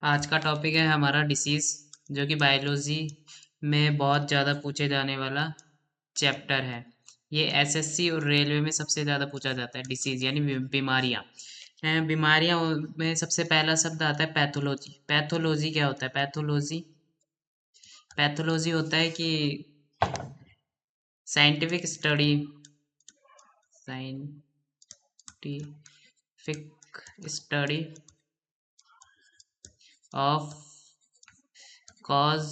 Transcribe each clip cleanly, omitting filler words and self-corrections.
आज का टॉपिक है हमारा डिसीज़, जो कि बायोलॉजी में बहुत ज़्यादा पूछे जाने वाला चैप्टर है। ये एसएससी और रेलवे में सबसे ज़्यादा पूछा जाता है। डिसीज़ यानी बीमारियाँ। बीमारियाँ में सबसे पहला शब्द आता है पैथोलॉजी। पैथोलॉजी क्या होता है? पैथोलॉजी पैथोलॉजी होता है कि scientific study, scientific study of cause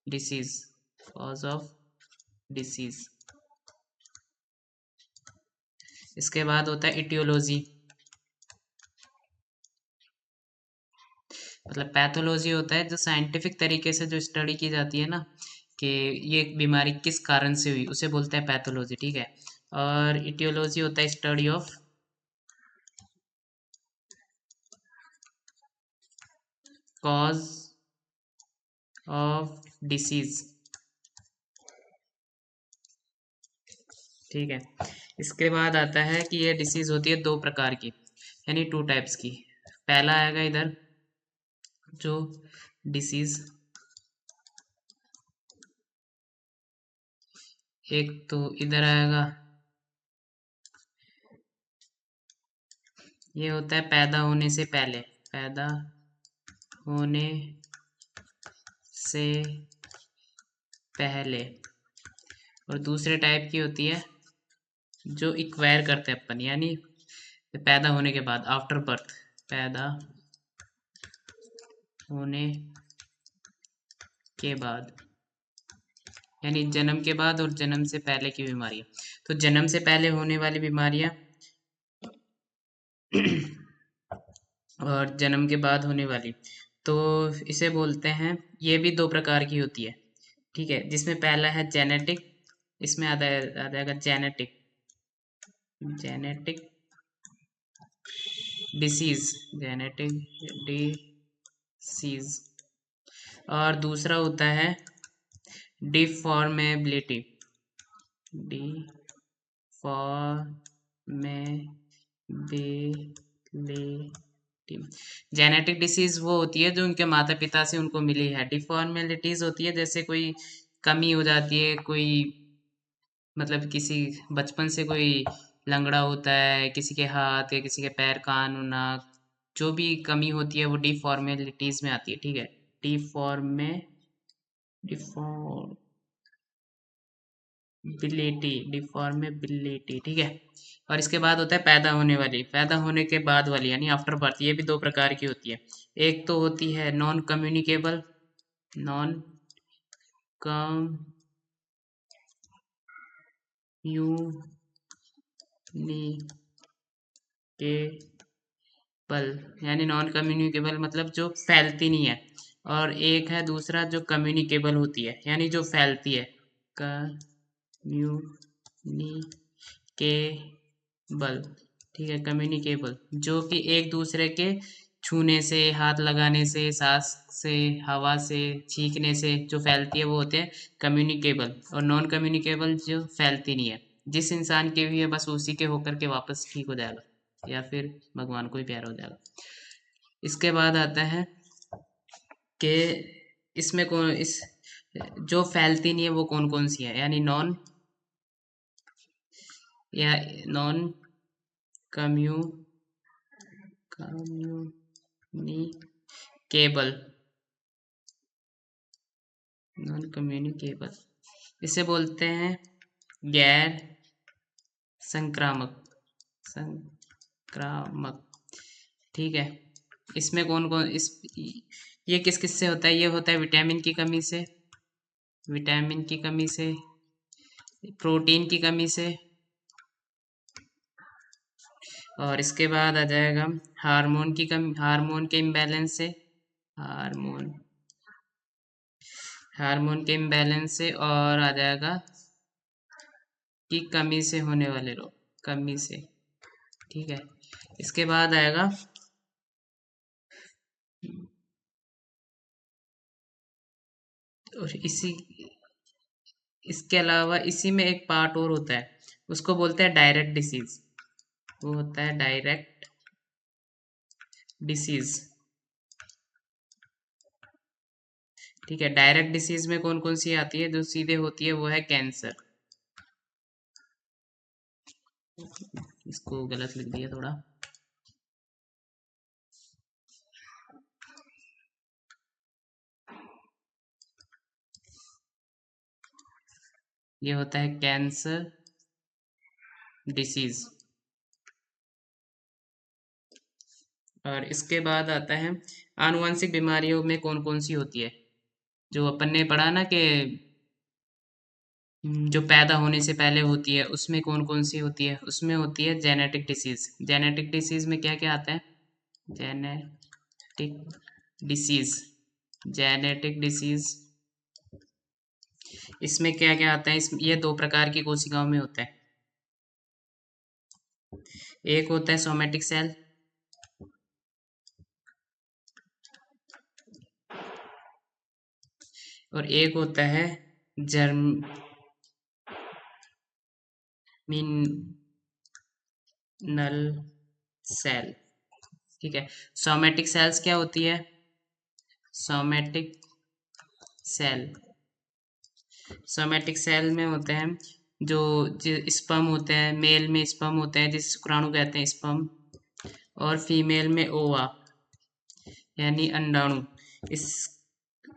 disease, cause of disease. इसके बाद होता है इटियोलॉजी, मतलब पैथोलॉजी होता है जो साइंटिफिक तरीके से जो स्टडी की जाती है ना, कि ये बीमारी किस कारण से हुई, उसे बोलते हैं पैथोलॉजी। ठीक है। और इटियोलॉजी होता है study of cause of disease. ठीक है। इसके बाद आता है कि ये डिसीज होती है दो प्रकार की, यानी टू टाइप्स की। पहला आएगा इधर जो डिसीज, एक तो इधर आएगा, ये होता है पैदा होने से पहले, पैदा होने से पहले। और दूसरे टाइप की होती है जो इक्वायर करते हैं अपन, यानी पैदा होने के बाद, आफ्टर बर्थ, पैदा होने के बाद, यानी जन्म के बाद और जन्म से पहले की बीमारियां। तो जन्म से पहले होने वाली बीमारियां और जन्म के बाद होने वाली, तो इसे बोलते हैं, ये भी दो प्रकार की होती है। ठीक है। जिसमें पहला है जेनेटिक, इसमें आ जाएगा genetic, genetic disease, genetic disease. और दूसरा होता है डिफॉर्मेबिलिटी, डिफॉर्मेबिलिटी। जेनेटिक डिसीज वो होती है जो उनके माता पिता से उनको मिली है। डिफॉर्मेलिटीज होती है जैसे कोई कमी हो जाती है, कोई मतलब किसी बचपन से कोई लंगड़ा होता है, किसी के हाथ या किसी के पैर, कान, नाक, जो भी कमी होती है वो डिफॉर्मेलिटीज में आती है। ठीक है। डिफॉर्मे डिफॉर्मेबिलिटी। ठीक है। और इसके बाद होता है पैदा होने वाली, पैदा होने के बाद वाली यानी आफ्टर बर्थ। ये भी दो प्रकार की होती है। एक तो होती है नॉन कम्युनिकेबल, नॉन कम्युनिकेबल, यानी नॉन कम्युनिकेबल मतलब जो फैलती नहीं है। और एक है दूसरा जो कम्युनिकेबल होती है, यानी जो फैलती है, कम्युनिकेबल। ठीक है। कम्युनिकेबल जो कि एक दूसरे के छूने से, हाथ लगाने से, सांस से, हवा से, छींकने से जो फैलती है वो होते हैं कम्युनिकेबल। और नॉन कम्युनिकेबल जो फैलती नहीं है, जिस इंसान के भी है बस उसी के होकर के वापस ठीक हो जाएगा या फिर भगवान को ही प्यार हो जाएगा। इसके बाद आता है कि इसमें कौन, इस जो फैलती नहीं है वो कौन कौन सी है, यानी नॉन या नॉन कम्यू कम्युनिकेबल, नॉन कम्युनिकेबल, इसे बोलते हैं गैर संक्रामक, संक्रामक। ठीक है। इसमें कौन कौन इस ये किस किस से होता है? ये होता है विटामिन की कमी से, विटामिन की कमी से, प्रोटीन की कमी से, और इसके बाद आ जाएगा हार्मोन की कमी, हार्मोन के इम्बैलेंस से, हार्मोन हार्मोन के इम्बैलेंस से, और आ जाएगा की कमी से होने वाले रोग, कमी से। ठीक है। इसके बाद आएगा और इसके अलावा इसी में एक पार्ट और होता है, उसको बोलते हैं डायरेक्ट डिसीज। वो होता है डायरेक्ट डिसीज। ठीक है, डायरेक्ट डिसीज में कौन कौन सी आती है, जो सीधे होती है वो है कैंसर। इसको गलत लिख दिया थोड़ा। ये होता है कैंसर डिसीज। और इसके बाद आता है आनुवंशिक बीमारियों में कौन कौन सी होती है, जो अपन ने पढ़ा ना कि जो पैदा होने से पहले होती है, उसमें कौन कौन सी होती है, उसमें होती है जेनेटिक डिसीज। जेनेटिक डिसीज में क्या क्या आता है, जेनेटिक डिसीज, जेनेटिक डिसीज इसमें क्या क्या आता है, ये दो प्रकार की कोशिकाओं में होता है। एक होता है सोमेटिक सेल, और एक होता है जर्मिनल सेल। ठीक है, सोमेटिक सेल्स क्या होती है, सोमेटिक सेल, सोमेटिक सेल में होते हैं जो स्पर्म होते हैं, मेल में स्पर्म होते हैं जिस शुक्राणु कहते हैं स्पर्म, और फीमेल में ओवा यानी अंडाणु। इस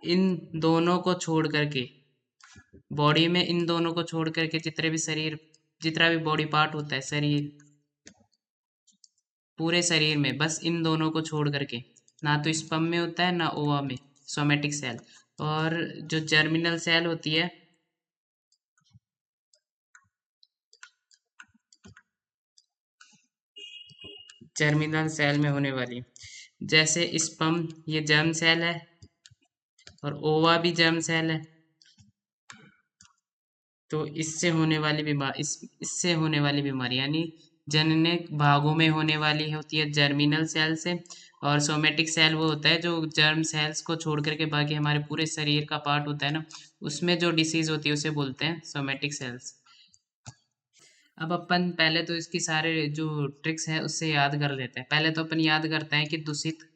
इन दोनों को छोड़ करके बॉडी में, इन दोनों को छोड़ करके जितना भी बॉडी पार्ट होता है शरीर, पूरे शरीर में बस इन दोनों को छोड़ करके, ना तो स्पर्म में होता है ना ओवा में, सोमेटिक सेल। और जो जर्मिनल सेल होती है, जर्मिनल सेल में होने वाली, जैसे स्पर्म ये जर्म सेल है, और ओवा भी जर्म सेल है, तो इससे होने वाली बीमारी यानी जननिक भागों में होने वाली होती है जर्मिनल सेल से। और सोमेटिक सेल वो होता है जो जर्म सेल्स को छोड़ करके बाकी हमारे पूरे शरीर का पार्ट होता है ना, उसमें जो डिसीज होती है उसे बोलते हैं सोमेटिक सेल्स। अब अपन पहले तो इसकी सारे जो ट्रिक्स है उससे याद कर लेते हैं। पहले तो अपन याद करते हैं कि दूषित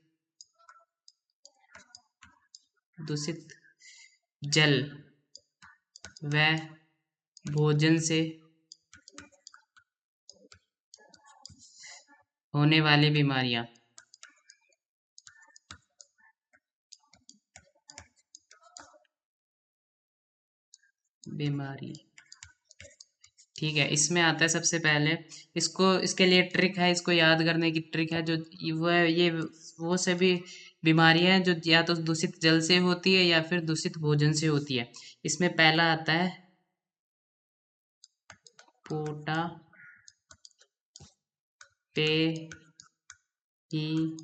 दूषित जल व भोजन से होने वाली बीमारियां, बीमारी ठीक है, इसमें आता है सबसे पहले, इसको इसके लिए ट्रिक है, इसको याद करने की ट्रिक है, जो वह ये वो सभी बीमारियां हैं जो या तो दूषित जल से होती है या फिर दूषित भोजन से होती है। इसमें पहला आता है पोटा पे ही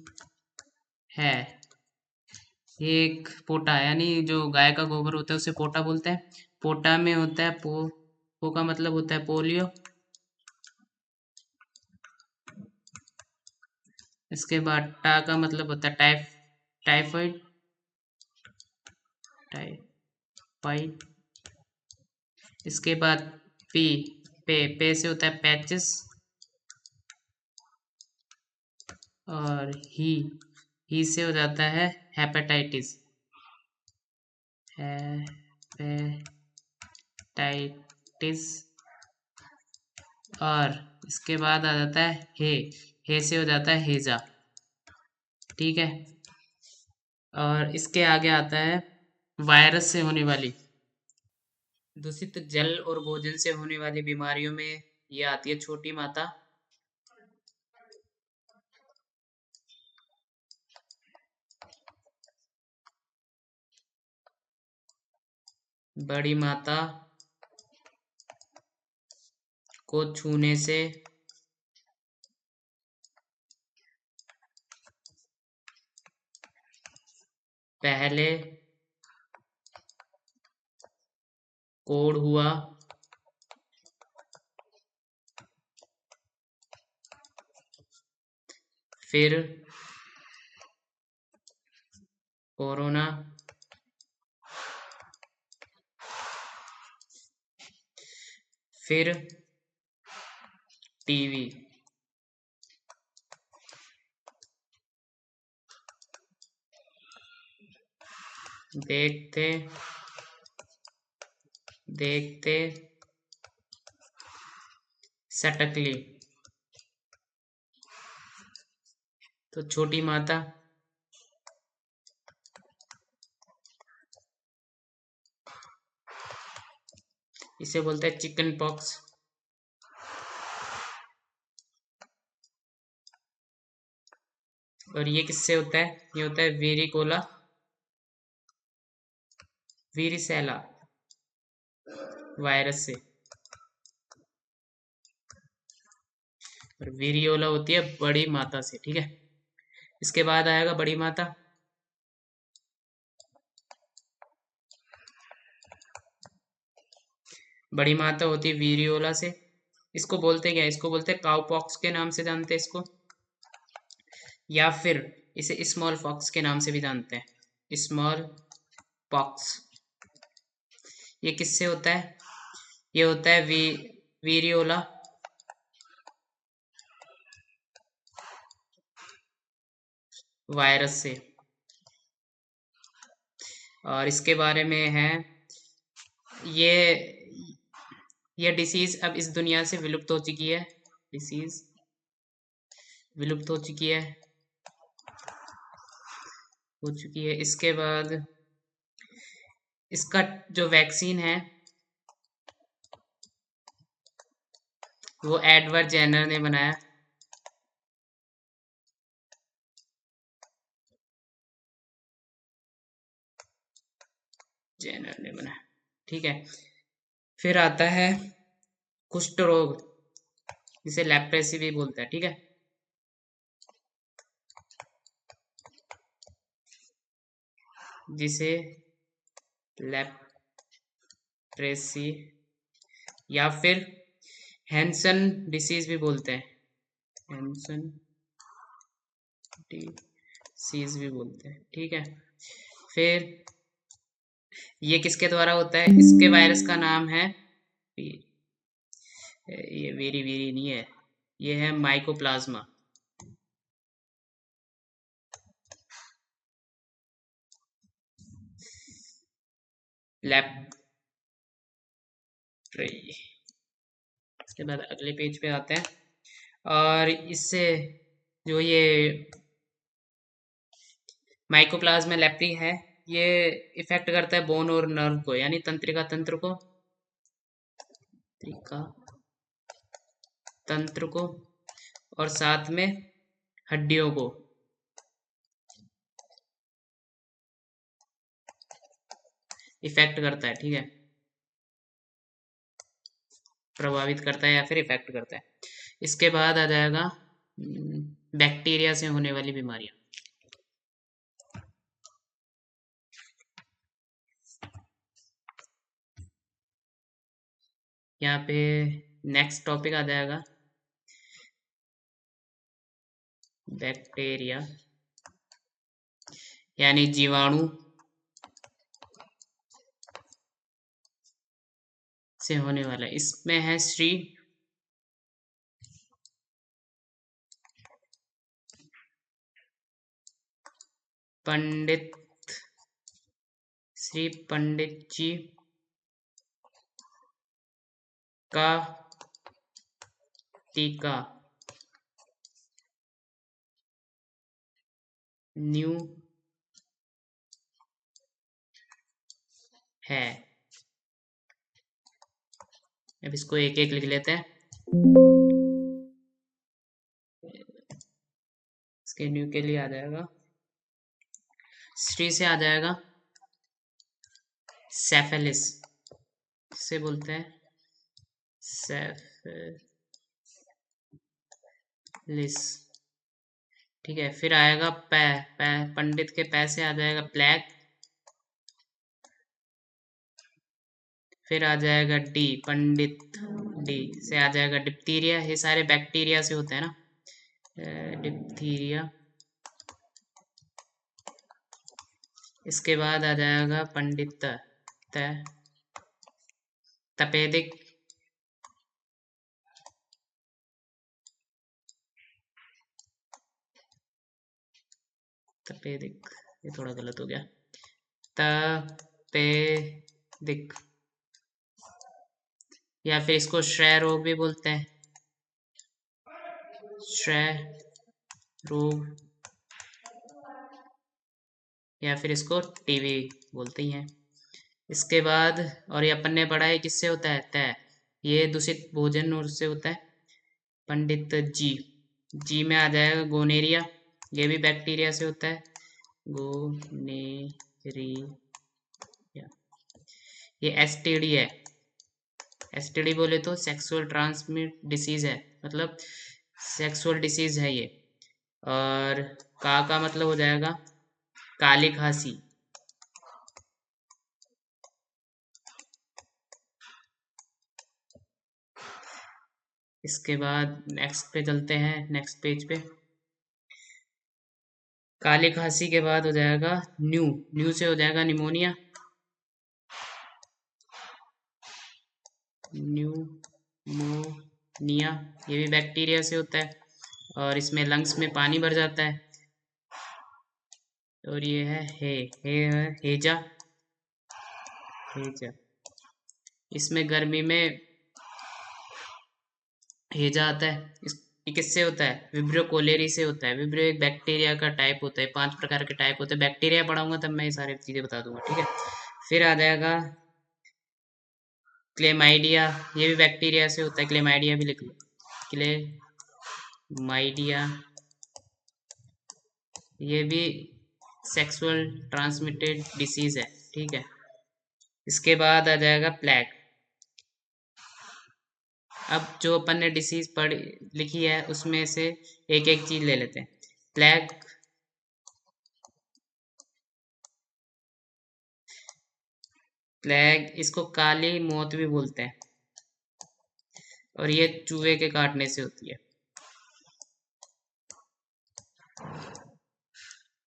है। ये एक पोटा यानी जो गाय का गोबर होता है उसे पोटा बोलते हैं। पोटा में होता है पो का मतलब होता है पोलियो। इसके बाद टा का मतलब होता है टाइफाइड, टाइफाइड। इसके बाद पी पे से होता है पैचिस, और ही से हो जाता है हेपेटाइटिस, हेपेटाइटिस। और इसके बाद आ जाता है हे से हो जाता है हेजा। ठीक है, और इसके आगे आता है वायरस से होने वाली, दूषित जल और भोजन से होने वाली बीमारियों में ये आती है छोटी माता, बड़ी माता को छूने से पहले कोढ़ हुआ, फिर कोरोना, फिर टीवी। देखते देखते सटकली, तो छोटी माता। इसे बोलते हैं चिकन पॉक्स। और ये किससे होता है? ये होता है वेरिकोला वीरिसेला वायरस से। और वीरियोला होती है बड़ी माता से, ठीक है। इसके बाद आएगा बड़ी माता। बड़ी माता होती है वीरियोला से। इसको बोलते क्या? इसको बोलते हैं काउ पॉक्स के नाम से जानते हैं इसको, या फिर इसे स्मॉल पॉक्स के नाम से भी जानते हैं, स्मॉल पॉक्स। ये किससे होता है? ये होता है वीरियोला वायरस से। और इसके बारे में है, ये ये डिसीज अब इस दुनिया से विलुप्त हो चुकी है। डिसीज विलुप्त हो चुकी है। इसके बाद इसका जो वैक्सीन है वो एडवर्ड जेनर ने बनाया। जेनर ने बनाया, ठीक है। फिर आता है कुष्ठ रोग, जिसे लेप्रेसी भी बोलता है, ठीक है। जिसे लेप्रेसी या फिर हैंसन डिसीज भी बोलते हैं, हैंसन डिसीज भी बोलते हैं, ठीक है। फिर ये किसके द्वारा होता है? इसके वायरस का नाम है, ये वेरी वेरी नहीं है, ये है माइकोप्लाज्मा। लेप्रे। इसके बाद अगले पेज पे आते हैं। और इससे जो ये माइकोप्लाज्मा लेप्री है, ये इफेक्ट करता है बोन और नर्व को, यानी तंत्रिका तंत्र को, तंत्रिका तंत्र को, और साथ में हड्डियों को इफेक्ट करता है, ठीक है। प्रभावित करता है या फिर इफेक्ट करता है। इसके बाद आ जाएगा बैक्टीरिया से होने वाली बीमारियां। यहाँ पे नेक्स्ट टॉपिक आ जाएगा बैक्टीरिया, यानी जीवाणु से होने वाला। इसमें है श्री पंडित, श्री पंडित जी का टीका न्यू है। अब इसको एक एक लिख लेते हैं। इसके न्यू के लिए आ जाएगा, श्री से आ जाएगा सेफेलिस, से बोलते हैं सेफेलिस, ठीक है। फिर आएगा पंडित के पै से आ जाएगा प्लेग। फिर आ जाएगा डी, पंडित डी से आ जाएगा डिप्थीरिया। ये सारे बैक्टीरिया से होते हैं ना, डिप्थीरिया। इसके बाद आ जाएगा पंडित तपेदिक, तपेदिक, ये थोड़ा गलत हो गया। तपेदिक, या फिर इसको श्रय रोग भी बोलते हैं, श्रय रोग, या फिर इसको टीवी बोलते ही हैं। इसके बाद, और ये अपन ने पढ़ा है किससे होता है, तय, ये दूषित भोजन और से होता है। पंडित जी, जी में आ जाएगा गोनेरिया, ये भी बैक्टीरिया से होता है, गोनेरिया। ये एसटीडी है, एसटीडी बोले तो सेक्सुअल ट्रांसमिट डिसीज है, मतलब सेक्सुअल डिसीज है ये। और का मतलब हो जाएगा काली खांसी। इसके बाद नेक्स्ट पे चलते हैं, नेक्स्ट पेज पे। काली खांसी के बाद हो जाएगा न्यू, न्यू से हो जाएगा निमोनिया, न्यूमोनिया, ये भी बैक्टीरिया से होता है, और इसमें लंग्स में पानी भर जाता है। और ये है हेजा, हेजा, इसमें गर्मी में हेजा आता है। ये किससे होता है, विब्रियो कोलेरी से होता है। विब्रियो एक बैक्टीरिया का टाइप होता है, 5 प्रकार के टाइप होते हैं। बैक्टीरिया पढ़ाऊंगा तब मैं ये सारी चीजें बता दूंगा, ठीक है। फिर आ जाएगा क्लेमाइडिया, ये भी बैक्टीरिया से होता है, क्लेमाइडिया भी लिख लो, क्लेमाइडिया, ये भी सेक्सुअल ट्रांसमिटेड डिसीज है, ठीक है। इसके बाद आ जाएगा प्लेग। अब जो अपन ने डिसीज पढ़ी लिखी है उसमें से एक एक चीज ले लेते हैं। प्लेग, प्लेग इसको काली मौत भी बोलते हैं, और ये चूहे के काटने से होती है,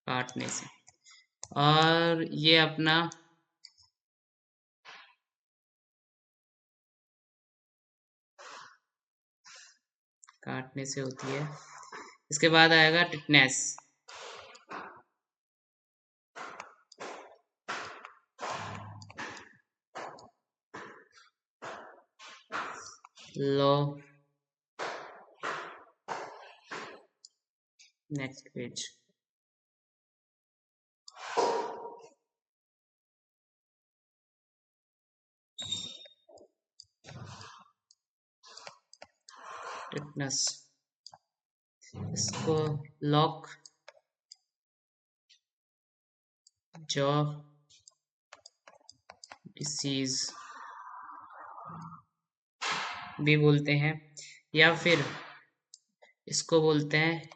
काटने से। और ये अपना काटने से होती है। इसके बाद आएगा टिटनेस, लो, नेक्स्ट पेज। टिटनेस, इसको लॉक जॉ डिसीज भी बोलते हैं, या फिर इसको बोलते हैं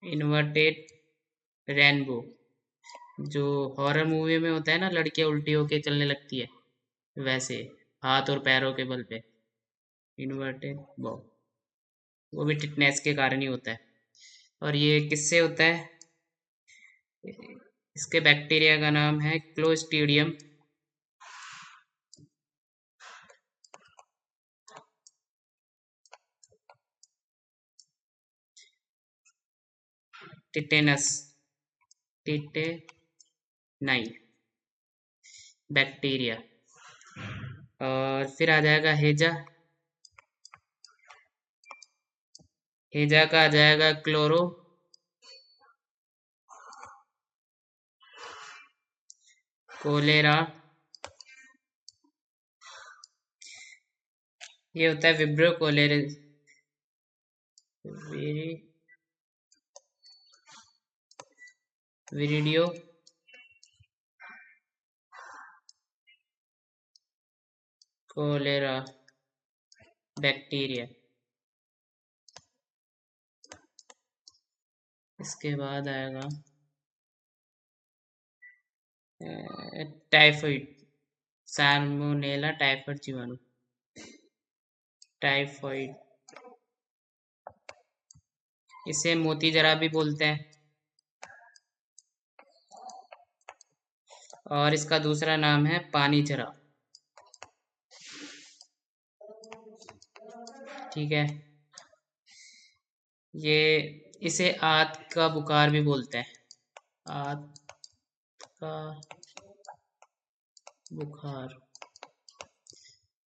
इन्वर्टेड रेनबो। जो हॉरर मूवी में होता है ना, लड़कियां उल्टी होके चलने लगती है, वैसे हाथ और पैरों के बल पे, इन्वर्टेड बो, वो भी टिटनेस के कारण ही होता है। और ये किससे होता है, इसके बैक्टीरिया का नाम है क्लोस्ट्रीडियम टिटेनस, टिटेनाई बैक्टीरिया। और फिर आ जाएगा हेजा, हेजा का आ जाएगा क्लोरो कोलेरा, ये होता है विब्रियो कोलेरा, विरिडियो कोलेरा बैक्टीरिया। इसके बाद आएगा टाइफाइड, साल्मोनेला टाइफाइड जीवाणु, टाइफाइड, इसे मोती जरा भी बोलते हैं। और इसका दूसरा नाम है पानी जरा, ठीक है। ये इसे आंत का बुखार भी बोलते हैं, आंत का बुखार।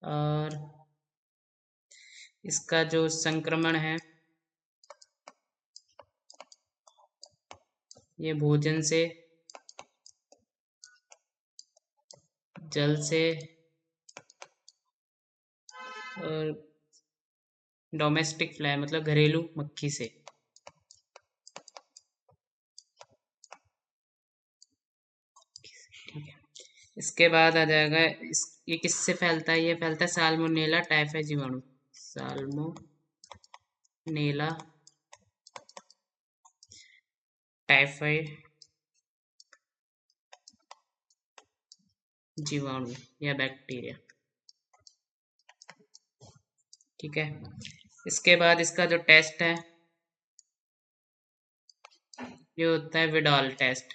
और इसका जो संक्रमण है, ये भोजन से, जल से और डोमेस्टिक फ्लाई मतलब घरेलू मक्खी से। ठीक है, इसके बाद आ जाएगा ये किससे फैलता है? ये फैलता है साल्मोनेला टाइफाइड जीवाणु, साल्मोनेला टाइफाइड जीवाणु या बैक्टीरिया। ठीक है, इसके बाद इसका जो टेस्ट है ये होता है विडाल टेस्ट।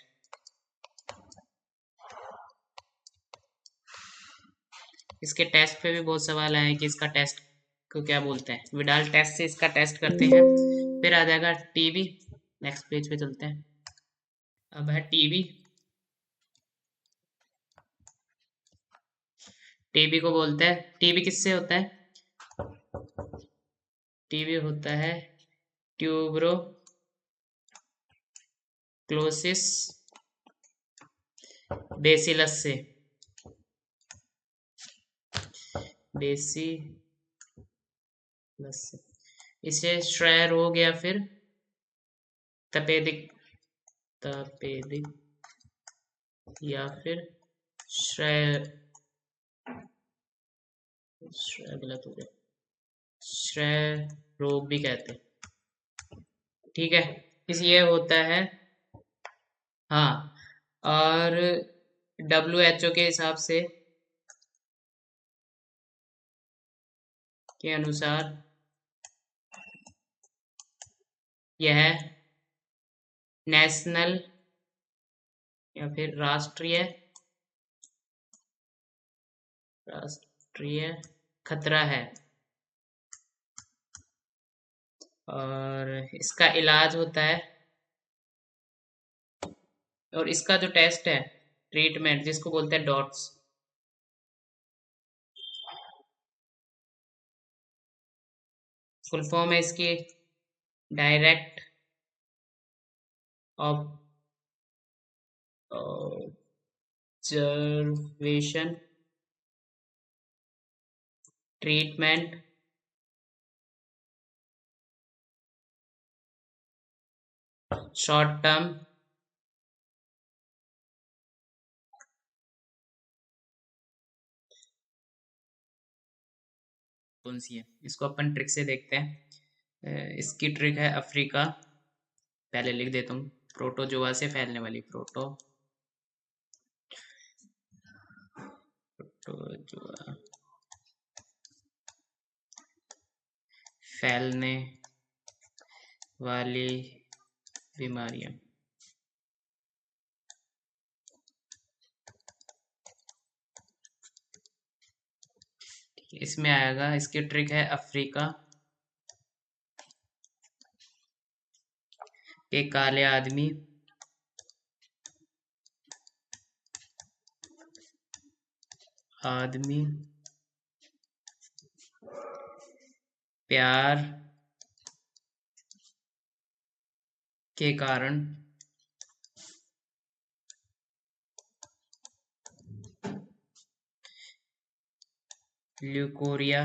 इसके टेस्ट पे भी बहुत सवाल आए हैं कि इसका टेस्ट को क्या बोलते हैं। विडाल टेस्ट से इसका टेस्ट करते हैं। फिर आ जाएगा टीबी। नेक्स्ट पेज पे चलते हैं। अब है टीबी। टीबी को बोलते हैं, टीबी किससे होता है? टीबी होता है ट्यूबरोक्लोसिस बेसिलस से, बेसिलस से। इसे श्रेय रोग या फिर तपेदिक या फिर श्रेय गलत हो गया, श्रेय रोग भी कहते हैं। ठीक है, इस ये होता है। हाँ, और WHO के हिसाब से के अनुसार यह नेशनल या फिर राष्ट्रीय खतरा है। और इसका इलाज होता है, और इसका जो टेस्ट है, ट्रीटमेंट जिसको बोलते हैं डॉट्स। फुल फॉर्म है इसकी direct observation treatment short term कौन सी है, इसको अपन ट्रिक से देखते हैं। इसकी ट्रिक है अफ्रीका। पहले लिख देता हूँ, प्रोटोजोआ से फैलने वाली, प्रोटोजोआ फैलने वाली बीमारियां। इसमें आएगा, इसकी ट्रिक है अफ्रीका के काले आदमी प्यार के कारण ल्यूकोरिया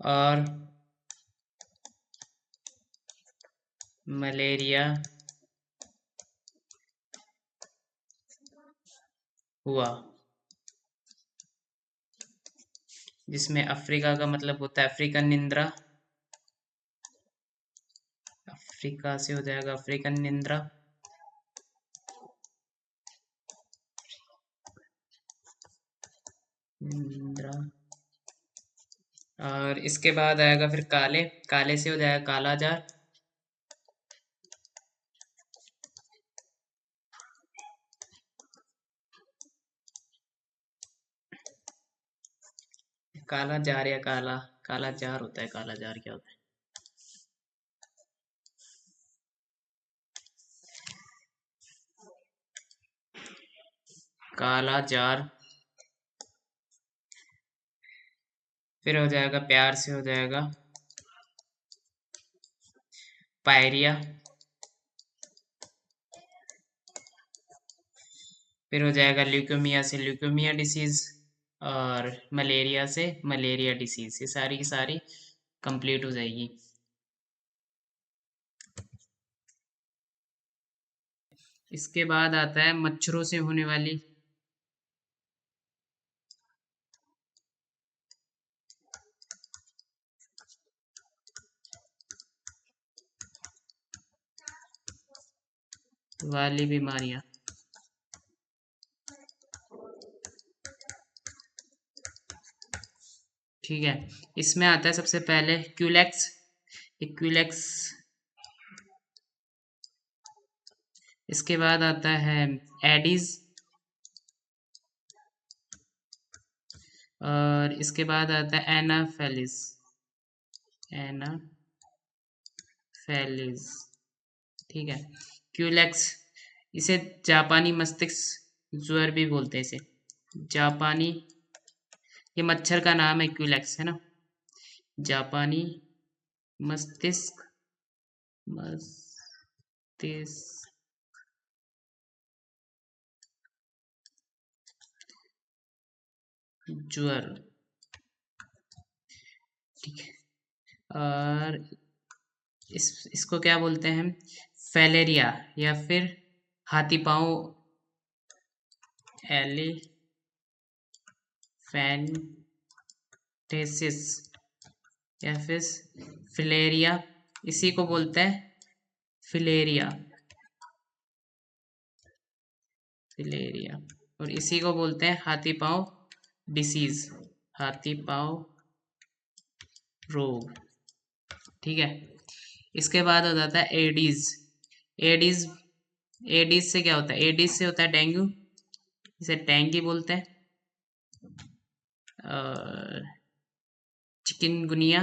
और मलेरिया हुआ। जिसमें अफ्रीका का मतलब होता है अफ्रीकन निंद्रा, अफ्रीका से हो जाएगा अफ्रीकन निंद्रा। और इसके बाद आएगा फिर काले, काले से हो जाएगा काला जार। काला जार या काला काला जार होता है, काला जार क्या होता है? काला जार। फिर हो जाएगा, प्यार से हो जाएगा पायरिया। फिर हो जाएगा ल्यूकेमिया से ल्यूकेमिया डिसीज, और मलेरिया से मलेरिया डिसीज। ये सारी की सारी कंप्लीट हो जाएगी। इसके बाद आता है मच्छरों से होने वाली बीमारियां। ठीक है, इसमें आता है सबसे पहले क्यूलेक्स। क्यूलेक्स। इसके बाद आता है एडीज, और इसके बाद आता है एनाफेलिस। एनाफेलिस। ठीक है, क्यूलेक्स। इसे जापानी मस्तिष्क ज्वर भी बोलते हैं इसे। जापानी, ये मच्छर का नाम है, क्यूलेक्स है ना। जापानी मस्तिष्क मस्तिष्क ज्वर। ठीक है, और इसको क्या बोलते हैं? फैलेरिया, या फिर हाथी पांव एलिफेंटेसिस, या फिर फिलेरिया। इसी को बोलते हैं फिलेरिया। फिलेरिया। और इसी को बोलते हैं हाथी पांव डिसीज, हाथी पांव रोग। ठीक है, इसके बाद हो जाता है एडीज। एडीज, एडीज से क्या होता है? एडीज से होता है डेंगू, इसे डेंगू बोलते हैं। और चिकनगुनिया,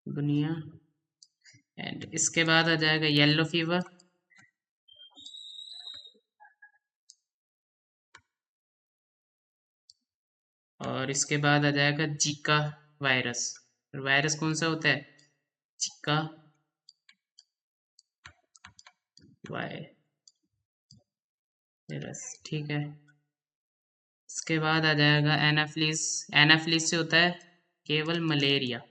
गुनिया। एंड इसके बाद आ जाएगा येलो फीवर। और इसके बाद आ जाएगा जीका वायरस। और वायरस कौन सा होता है? Zika virus. ठीक है, इसके बाद आ जाएगा एनाफ्लिस। एनाफ्लिस से होता है केवल मलेरिया।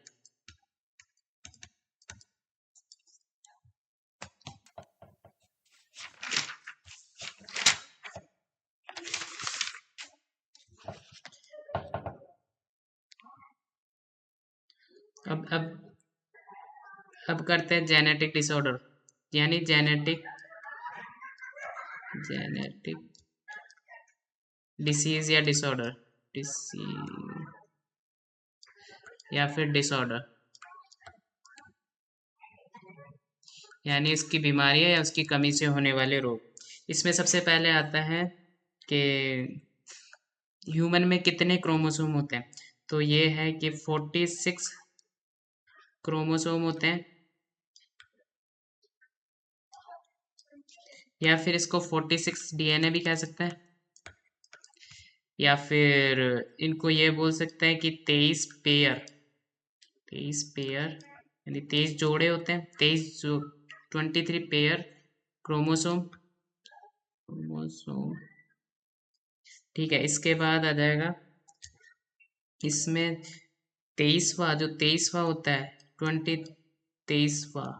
अब करते हैं जेनेटिक डिसऑर्डर, यानी जेनेटिक डिसीज या डिसऑर्डर, डिसीज या फिर डिसऑर्डर, यानी इसकी बीमारी है या उसकी कमी से होने वाले रोग। इसमें सबसे पहले आता है कि ह्यूमन में कितने क्रोमोसोम होते हैं। तो ये है कि 46 क्रोमोसोम होते हैं, या फिर इसको 46 डीएनए भी कह सकते हैं, या फिर इनको ये बोल सकते हैं कि 23 पेयर यानी 23 जोड़े होते हैं, 23 पेयर क्रोमोसोम। ठीक है, इसके बाद आ जाएगा इसमें 23वां होता है, 23वां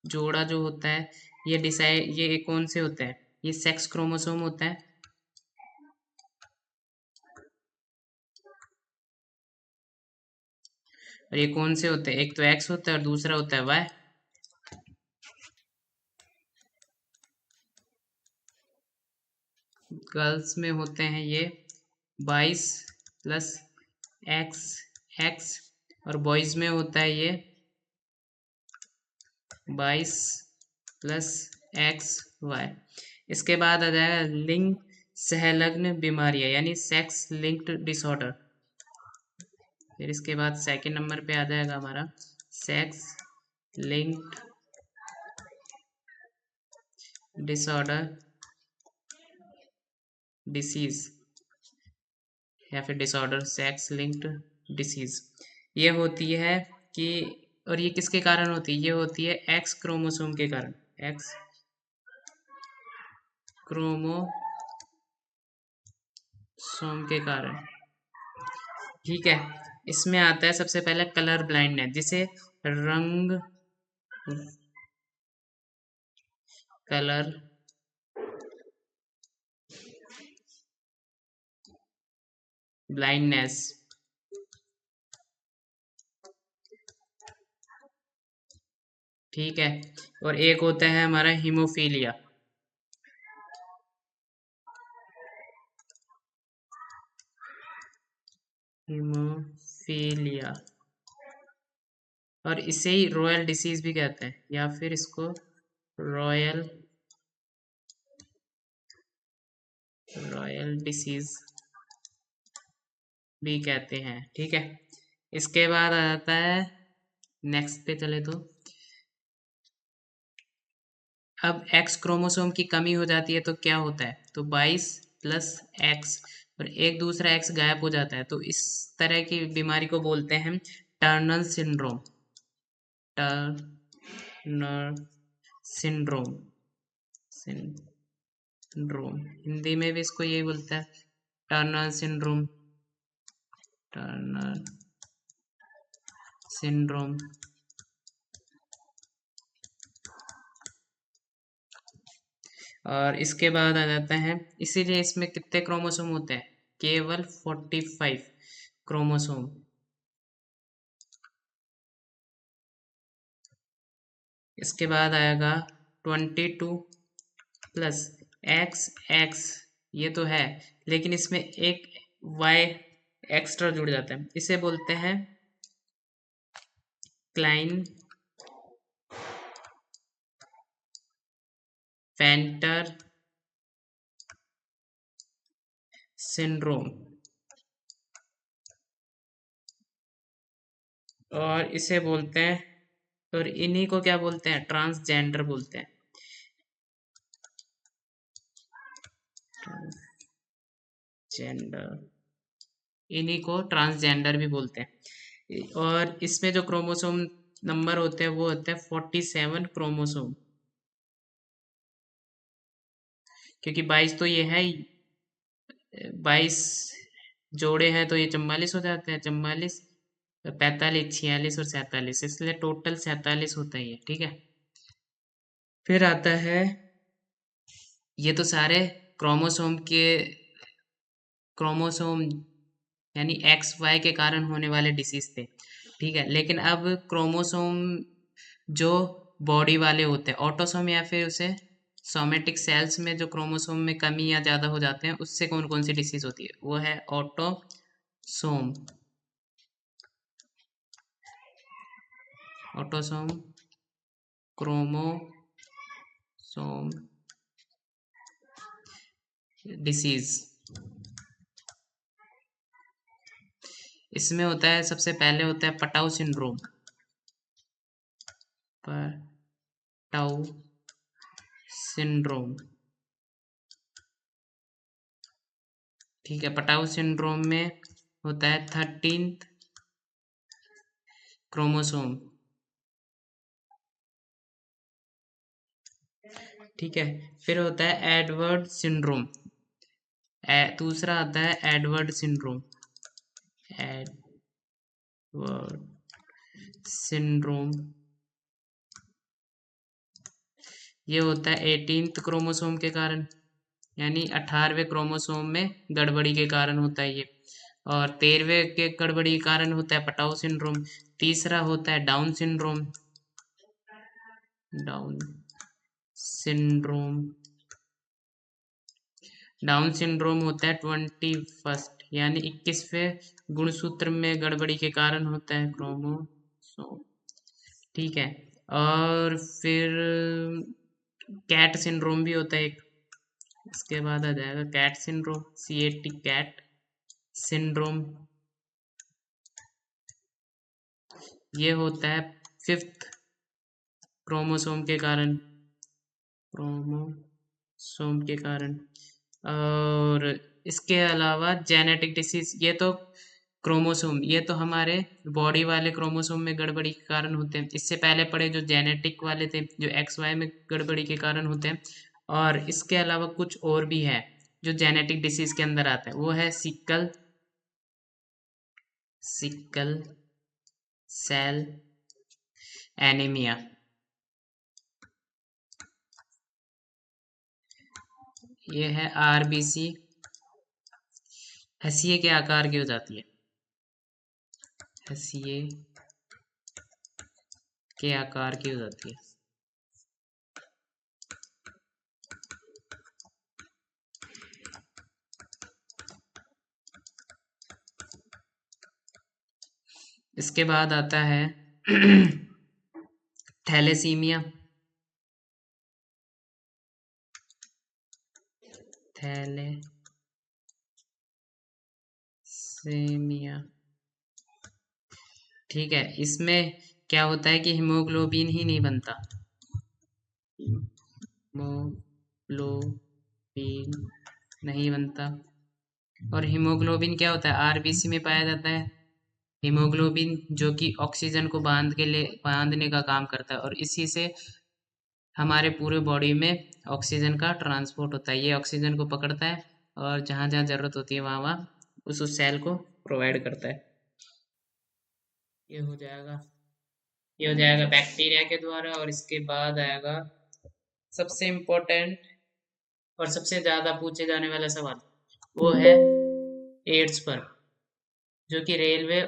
जोड़ा जो होता है, ये कौन से होता है? ये सेक्स क्रोमोसोम होता है। और ये कौन से होते हैं? एक तो एक्स होता है और दूसरा होता है वाई। गर्ल्स में होते हैं ये 22 प्लस एक्स एक्स, और बॉयज में होता है ये 22+XY। इसके बाद आ जाएगा लिंग सहलग्न बीमारियां यानी सेक्स लिंक्ड डिसऑर्डर। फिर इसके बाद सेकंड नंबर पे आ जाएगा हमारा सेक्स लिंक्ड डिसऑर्डर डिसीज या फिर डिसऑर्डर सेक्स लिंक्ड डिसीज। ये होती है कि, और ये किसके कारण होती है? ये होती है एक्स क्रोमोसोम के कारण, एक्स क्रोमोसोम के कारण। ठीक है, इसमें आता है सबसे पहले कलर ब्लाइंडनेस, जिसे रंग कलर ब्लाइंडनेस। ठीक है, और एक होता है हमारा हीमोफीलिया। हीमोफीलिया, और इसे ही रॉयल डिसीज भी कहते हैं, या फिर इसको रॉयल डिसीज भी कहते हैं। ठीक है, इसके बाद आ जाता है, नेक्स्ट पे चले तो, अब एक्स क्रोमोसोम की कमी हो जाती है तो क्या होता है? तो 22+X, और एक दूसरा एक्स गायब हो जाता है, तो इस तरह की बीमारी को बोलते हैं Turner syndrome. Turner syndrome, syndrome Hindi में भी इसको यही बोलता है, टर्नर सिंड्रोम, टर्नर सिंड्रोम। और इसके बाद आ जाता है, इसीलिए इसमें कितने क्रोमोसोम होते हैं? केवल 45 क्रोमोसोम। इसके बाद आएगा 22+XX, ये तो है, लेकिन इसमें एक Y एक्स्ट्रा जुड़ जाता है, इसे बोलते हैं क्लाइन फेंटर सिंड्रोम, और इसे बोलते हैं, और इन्हीं को क्या बोलते हैं? ट्रांसजेंडर बोलते हैं। ट्रांसजेंडर, इन्हीं को ट्रांसजेंडर भी बोलते हैं। और इसमें जो क्रोमोसोम नंबर होते हैं वो होते हैं 47 क्रोमोसोम, क्योंकि 22 तो ये है ही, 22 जोड़े हैं तो ये 44 हो जाते हैं, 44, 45, 46 और 47, इसलिए टोटल 47 होता है ये। ठीक है, फिर आता है, ये तो सारे क्रोमोसोम के, क्रोमोसोम यानी एक्स वाई के कारण होने वाले डिसीज थे। ठीक है, लेकिन अब क्रोमोसोम जो बॉडी वाले होते हैं, ऑटोसोम या फिर उसे सोमेटिक सेल्स में जो क्रोमोसोम में कमी या ज़्यादा हो जाते हैं, उससे कौन कौन सी डिसीज होती है? वो है ऑटोसोम, ऑटोसोम क्रोमोसोम डिसीज। इसमें होता है, सबसे पहले होता है पटाउ सिंड्रोम, पटाउ सिंड्रोम। ठीक है, पटाउ सिंड्रोम में होता है 13th क्रोमोसोम। ठीक है, फिर होता है एडवर्ड सिंड्रोम, दूसरा आता है एडवर्ड सिंड्रोम, एडवर्ड सिंड्रोम, ये होता है 18th क्रोमोसोम के कारण, यानी 18वें क्रोमोसोम में गड़बड़ी के कारण होता है ये, और 13वें के गड़बड़ी के कारण होता है पटाउ सिंड्रोम। तीसरा होता है down syndrome, down syndrome, down syndrome होता है 21st यानी 21वें गुणसूत्र में गड़बड़ी के कारण होता है क्रोमोसोम। ठीक है, और फिर कैट सिंड्रोम भी होता है एक। इसके बाद आ जाएगा cat syndrome, CAT, cat syndrome. ये होता है फिफ्थ क्रोमोसोम के कारण, क्रोमोसोम के कारण। और इसके अलावा जेनेटिक डिसीज, ये तो क्रोमोसोम, ये तो हमारे बॉडी वाले क्रोमोसोम में गड़बड़ी के कारण होते हैं। इससे पहले पढ़े जो जेनेटिक वाले थे, जो XY में गड़बड़ी के कारण होते हैं। और इसके अलावा कुछ और भी है जो जेनेटिक डिसीज के अंदर आता है, वो है सिकल सेल एनीमिया। ये है RBC, हंसिए के आकार की हो जाती है, हंसिए के आकार की हो जाती है। इसके बाद आता है थैलेसीमिया, थैलेसीमिया। ठीक है, इसमें क्या होता है कि हीमोग्लोबिन ही नहीं बनता, हीमोग्लोबिन नहीं बनता। और हीमोग्लोबिन क्या होता है, RBC में पाया जाता है। हीमोग्लोबिन जो कि ऑक्सीजन को बांधने का काम करता है, और इसी से हमारे पूरे बॉडी में ऑक्सीजन का ट्रांसपोर्ट होता है। ये ऑक्सीजन को पकड़ता है और जहाँ जहाँ जरूरत होती है वहाँ वहाँ उस सेल को प्रोवाइड करता है। ये हो जाएगा, ये हो जाएगा बैक्टीरिया के द्वारा। और इसके बाद आएगा सबसे इम्पोर्टेंट और सबसे ज्यादा पूछे जाने वाला सवाल, वो है एड्स पर, जो कि रेलवे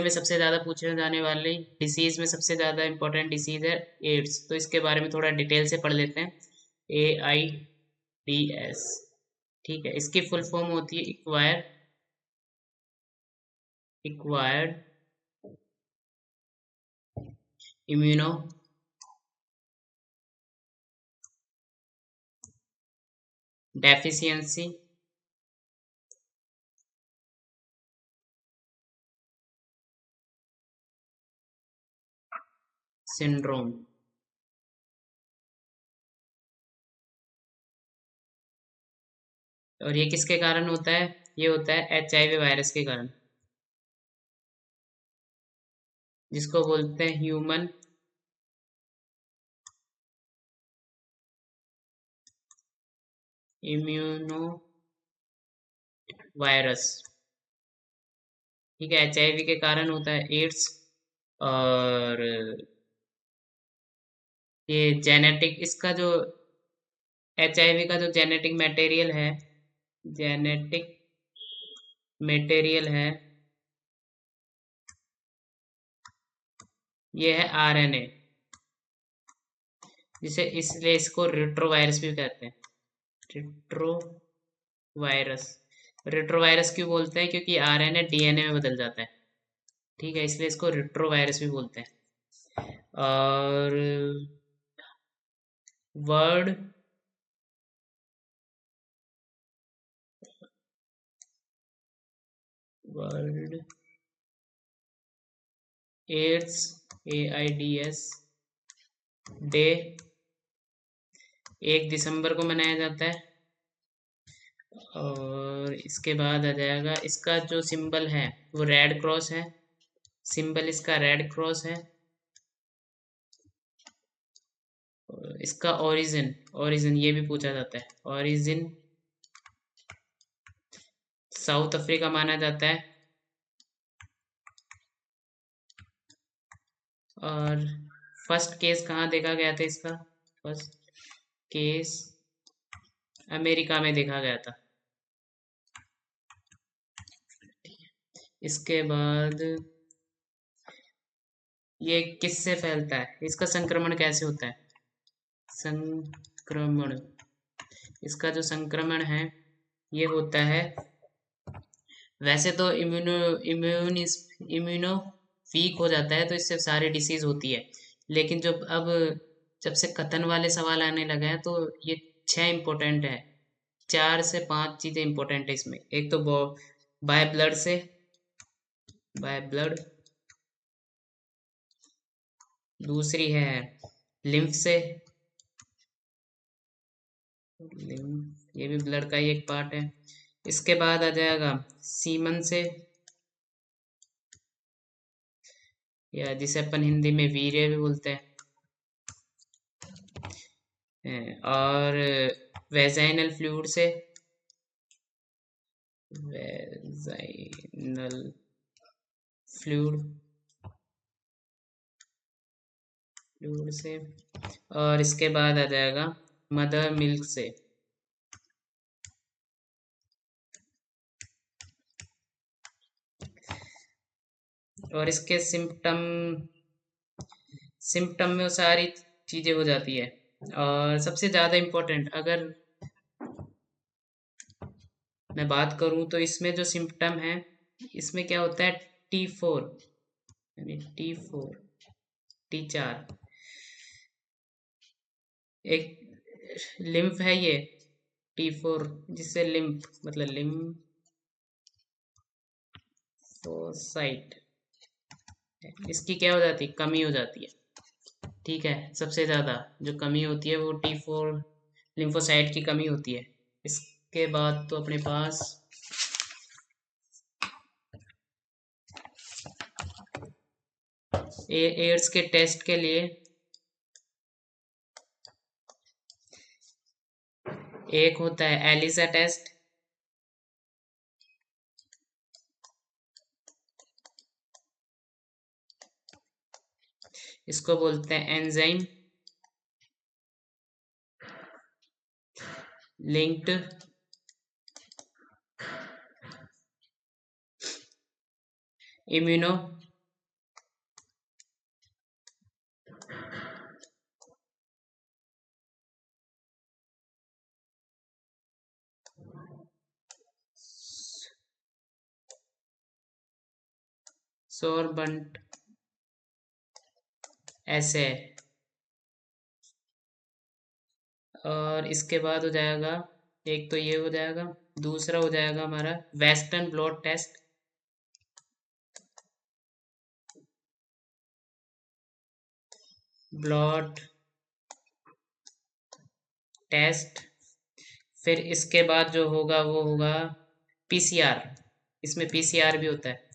में सबसे ज्यादा पूछे जाने वाली डिसीज में सबसे ज्यादा इंपॉर्टेंट डिसीज है एड्स। तो इसके बारे में थोड़ा डिटेल से पढ़ लेते हैं। AIDS, ठीक है। इसकी फुल फॉर्म होती है इक्वायर्ड इम्यूनो डेफिशिएंसी सिंड्रोम। और ये किसके कारण होता है, ये होता है HIV वायरस के कारण, जिसको बोलते हैं ह्यूमन इम्यूनो वायरस। ठीक है, HIV के कारण होता है एड्स। और ये जेनेटिक, इसका जो HIV का जो जेनेटिक मटेरियल है, ये है RNA, जिसे इसलिए इसको रेट्रोवायरस भी कहते हैं। रेट्रोवायरस, रेट्रोवायरस क्यों बोलते हैं, क्योंकि RNA DNA में बदल जाता है। ठीक है, इसलिए इसको रेट्रोवायरस भी बोलते हैं। और word world AIDS AIDS day 1 दिसंबर को मनाया जाता है। और इसके बाद आ जाएगा, इसका जो सिंबल है वो रेड क्रॉस है, सिंबल इसका रेड क्रॉस है। और इसका ओरिजिन ये भी पूछा जाता है, ओरिजिन साउथ अफ्रीका माना जाता है। और फर्स्ट केस कहाँ देखा गया था इसका, फर्स्ट केस अमेरिका में देखा गया था। इसके बाद ये किससे फैलता है, इसका संक्रमण कैसे होता है, संक्रमण, इसका जो संक्रमण है ये होता है, वैसे तो इम्यूनो वीक हो जाता है तो इससे सारी डिसीज होती है। लेकिन जब अब जब से कथन वाले सवाल आने लगे हैं तो ये 6 इम्पोर्टेंट है, 4 से 5 चीजें इम्पोर्टेंट है इसमें। एक तो बाय ब्लड से, बाय ब्लड, दूसरी है लिम्फ से, लिम्फ ये भी ब्लड का ही एक पार्ट है। इसके बाद आ जाएगा सीमन से, या जिसे अपन हिंदी में वीर्य भी बोलते हैं, और वेजाइनल फ्लूइड से, वेजाइनल फ्लूइड, फ्लूइड से, और इसके बाद आ जाएगा मदर मिल्क से। और इसके सिम्टम, सिम्टम में वो सारी चीजें हो जाती है। और सबसे ज्यादा इम्पोर्टेंट अगर मैं बात करूं तो इसमें जो सिम्टम है, इसमें क्या होता है, T4, यानी T4, T4 एक लिम्फ है ये, T4 जिससे लिम्फ मतलब लिम्फोसाइट, इसकी क्या हो जाती है, कमी हो जाती है। ठीक है, सबसे ज्यादा जो कमी होती है वो T4 लिम्फोसाइट की कमी होती है। इसके बाद तो अपने पास एड्स के टेस्ट के लिए एक होता है एलिसा टेस्ट, इसको बोलते हैं एंजाइम लिंक्ड इम्यूनो सोरबंट ऐसे। और इसके बाद हो जाएगा, एक तो ये हो जाएगा, दूसरा हो जाएगा हमारा western blot test, blot test. फिर इसके बाद जो होगा वो होगा पीसीआर, इसमें पीसीआर भी होता है,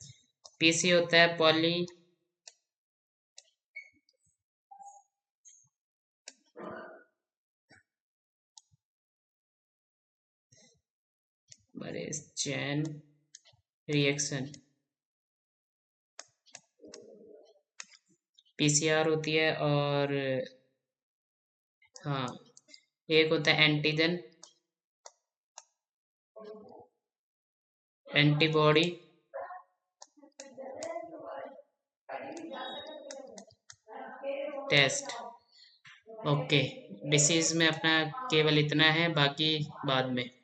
पीसी होता है polymerase chain reaction, PCR होती है। और हाँ, एक होता है antigen, antibody, test. Okay, disease में अपना केवल इतना है, बाकी बाद में।